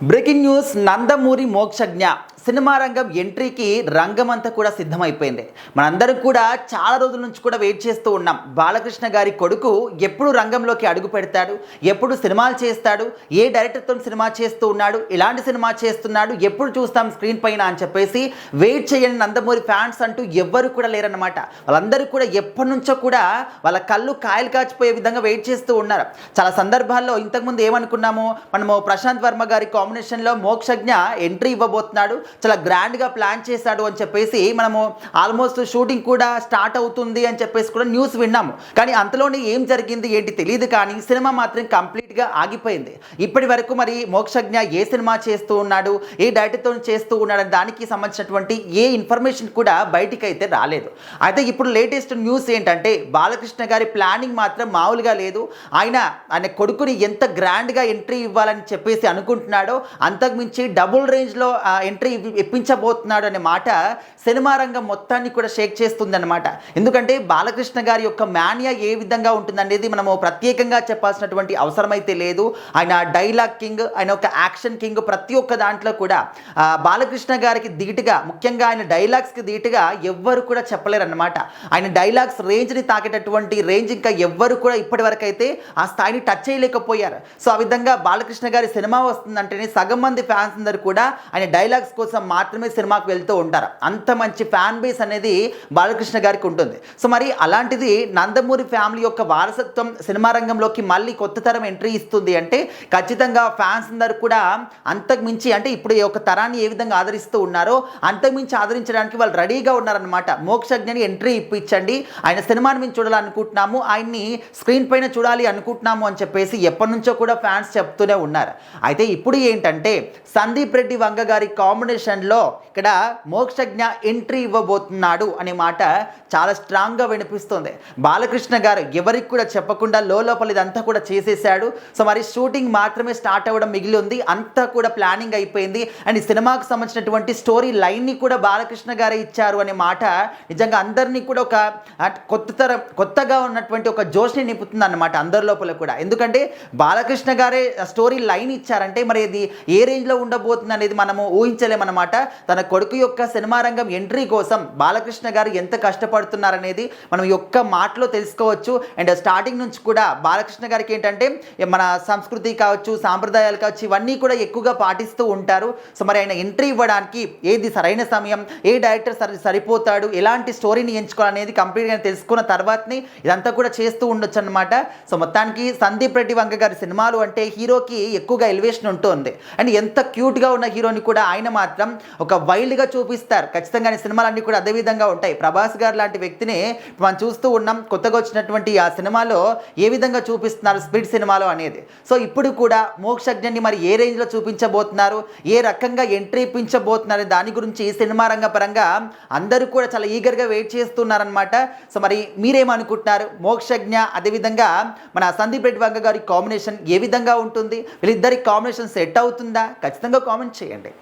Breaking news Nandamuri Mokshagna cinema రంగం ఎంట్రీకి రంగమంతా కూడా సిద్ధమైపోయింది. మనందరం కూడా చాలా రోజుల నుంచి కూడా వెయిట్ చేస్తూ ఉన్నాం. బాలకృష్ణ గారి కొడుకు ఎప్పుడు రంగంలోకి అడుగు పెడతాడు, ఎప్పుడు సినిమాలు చేస్తాడు, ఏ డైరెక్టర్తో సినిమా చేస్తూ ఉన్నాడు, ఎలాంటి సినిమా చేస్తున్నాడు, ఎప్పుడు చూస్తాం స్క్రీన్ పైన అని చెప్పేసి వెయిట్ చేయని నందమూరి ఫ్యాన్స్ అంటూ ఎవ్వరు కూడా లేరన్నమాట. వాళ్ళందరూ కూడా ఎప్పటి నుంచో కూడా వాళ్ళ కళ్ళు కాయలు కాచిపోయే విధంగా వెయిట్ చేస్తూ ఉన్నారు. చాలా సందర్భాల్లో ఇంతకుముందు ఏమనుకున్నాము, మనము ప్రశాంత్ వర్మ గారి కాంబినేషన్లో మోక్షజ్ఞ ఎంట్రీ ఇవ్వబోతున్నాడు, చాలా గ్రాండ్గా ప్లాన్ చేశాడు అని చెప్పేసి మనము ఆల్మోస్ట్ షూటింగ్ కూడా స్టార్ట్ అవుతుంది అని చెప్పేసి కూడా న్యూస్ విన్నాము. కానీ అంతలోనే ఏం జరిగింది ఏంటి తెలియదు, కానీ సినిమా మాత్రం కంప్లీట్గా ఆగిపోయింది. ఇప్పటి వరకు మరి మోక్షజ్ఞ ఏ సినిమా చేస్తూ ఉన్నాడు, ఏ డైరెక్టర్తో చేస్తూ ఉన్నాడు దానికి సంబంధించినటువంటి ఏ ఇన్ఫర్మేషన్ కూడా బయటికి అయితే రాలేదు. అయితే ఇప్పుడు లేటెస్ట్ న్యూస్ ఏంటంటే బాలకృష్ణ గారి ప్లానింగ్ మాత్రం మామూలుగా లేదు. ఆయన కొడుకుని ఎంత గ్రాండ్గా ఎంట్రీ ఇవ్వాలని చెప్పేసి అనుకుంటున్నాడో అంతకుమించి డబుల్ రేంజ్లో ఎంట్రీ ఇప్పించబోతున్నాడు అనే మాట సినిమా రంగం మొత్తాన్ని కూడా షేక్ చేస్తుందన్నమాట. ఎందుకంటే బాలకృష్ణ గారి యొక్క మానియా ఏ విధంగా ఉంటుందనేది మనము ప్రత్యేకంగా చెప్పాల్సినటువంటి అవసరం అయితే లేదు. ఆయన డైలాగ్ కింగ్, ఆయన ఒక యాక్షన్ కింగ్. ప్రతి ఒక్క దాంట్లో కూడా బాలకృష్ణ గారికి ధీటుగా, ముఖ్యంగా ఆయన డైలాగ్స్కి ధీటుగా ఎవ్వరు కూడా చెప్పలేరు అన్నమాట. ఆయన డైలాగ్స్ రేంజ్ని తాకేటటువంటి రేంజ్ ఇంకా ఎవ్వరు కూడా ఇప్పటి వరకు అయితే ఆ స్థాయిని టచ్ చేయలేకపోయారు. సో ఆ విధంగా బాలకృష్ణ గారి సినిమా వస్తుందంటేనే సగం మంది ఫ్యాన్స్ అందరూ కూడా ఆయన డైలాగ్స్ కోసం మాత్రమే సినిమాకు వెళ్తూ ఉంటారు. అంత మంచి ఫ్యాన్ బేస్ అనేది బాలకృష్ణ గారికి ఉంటుంది. సో మరి అలాంటిది నందమూరి ఫ్యామిలీ యొక్క వారసత్వం సినిమా రంగంలోకి మళ్ళీ కొత్త తరం ఎంట్రీ ఇస్తుంది అంటే ఖచ్చితంగా ఫ్యాన్స్ అందరూ కూడా అంతకుమించి, అంటే ఇప్పుడు ఈ యొక్క తరాన్ని ఏ విధంగా ఆదరిస్తూ ఉన్నారో అంతకుమించి ఆదరించడానికి వాళ్ళు రెడీగా ఉన్నారనమాట. మోక్షజ్ఞని ఎంట్రీ ఇప్పించండి, ఆయన సినిమాని మేము చూడాలనుకుంటున్నాము, ఆయన్ని స్క్రీన్ పైన చూడాలి అనుకుంటున్నాము అని చెప్పేసి ఎప్పటి నుంచో కూడా ఫ్యాన్స్ చెప్తూనే ఉన్నారు. అయితే ఇప్పుడు ఏంటంటే సందీప్ రెడ్డి వంగ గారి కాంబినేషన్లో ఇక్కడ మోక్షజ్ఞ ఎంట్రీ ఇవ్వబోతున్నాడు అనే మాట చాలా స్ట్రాంగ్గా వినిపిస్తుంది. బాలకృష్ణ గారు ఎవరికి కూడా చెప్పకుండా లోపల ఇదంతా కూడా చేసేసాడు. సో మరి షూటింగ్ మాత్రమే స్టార్ట్ అవ్వడం మిగిలి ఉంది, అంతా కూడా ప్లానింగ్ అయిపోయింది. అండ్ ఈ సినిమాకు సంబంధించినటువంటి స్టోరీ లైన్ని కూడా బాలకృష్ణ గారే ఇచ్చారు అనే మాట నిజంగా అందరినీ కూడా ఒక కొత్తగా ఉన్నటువంటి ఒక జోష్ని నింపుతుంది అన్నమాట అందరి లోపల కూడా. ఎందుకంటే బాలకృష్ణ గారే స్టోరీ లైన్ ఇచ్చారంటే మరి ఇది ఏ రేంజ్లో ఉండబోతుంది అనేది మనము ఊహించలేమన్నమాట. తన కొడుకు యొక్క సినిమా రంగం ఎంట్రీ కోసం బాలకృష్ణ గారు ఎంత కష్టపడుతున్నారనేది మనం ఈ ఒక్క మాటలో తెలుసుకోవచ్చు. అండ్ స్టార్టింగ్ నుంచి కూడా బాలకృష్ణ గారికి ఏంటంటే మన సంస్కృతి కావచ్చు, సాంప్రదాయాలు కావచ్చు, ఇవన్నీ కూడా ఎక్కువగా పాటిస్తూ ఉంటారు. సో మరి ఆయన ఎంట్రీ ఇవ్వడానికి ఏది సరైన సమయం, ఏ డైరెక్టర్ సరిపోతాడు, ఎలాంటి స్టోరీని ఎంచుకోవాలనేది కంప్లీట్గా తెలుసుకున్న తర్వాతనే ఇదంతా కూడా చేస్తూ ఉండొచ్చు అనమాట. సో మొత్తానికి సందీప్ రెడ్డి వంగ గారి సినిమాలు అంటే హీరోకి ఎక్కువగా ఎలివేషన్ ఉంటుంది. అండ్ ఎంత క్యూట్గా ఉన్న హీరోని కూడా ఆయన మాత్రం ఒక వైల్డ్గా చూపిస్తారు. ఖచ్చితంగా సినిమాలన్నీ కూడా అదే విధంగా ఉంటాయి. ప్రభాస్ గారు లాంటి వ్యక్తిని మనం చూస్తూ ఉన్నాం. కొత్తగా వచ్చినటువంటి ఆ సినిమాలో ఏ విధంగా చూపిస్తున్నారు స్పీడ్ సినిమాలో అనేది. సో ఇప్పుడు కూడా మోక్షజ్ఞని మరి ఏ రేంజ్లో చూపించబోతున్నారు, ఏ రకంగా ఎంట్రీ ఇప్పించబోతున్నారు దాని గురించి సినిమా రంగ పరంగా అందరూ కూడా చాలా ఈగర్గా వెయిట్ చేస్తున్నారనమాట. సో మరి మీరేమనుకుంటున్నారు? మోక్షజ్ఞ అదేవిధంగా మన సందీప్ రెడ్డి వంగ గారి కాంబినేషన్ ఏ విధంగా ఉంటుంది? వీళ్ళిద్దరి కాంబినేషన్ సెట్ అవుతుందా? ఖచ్చితంగా కామెంట్ చేయండి.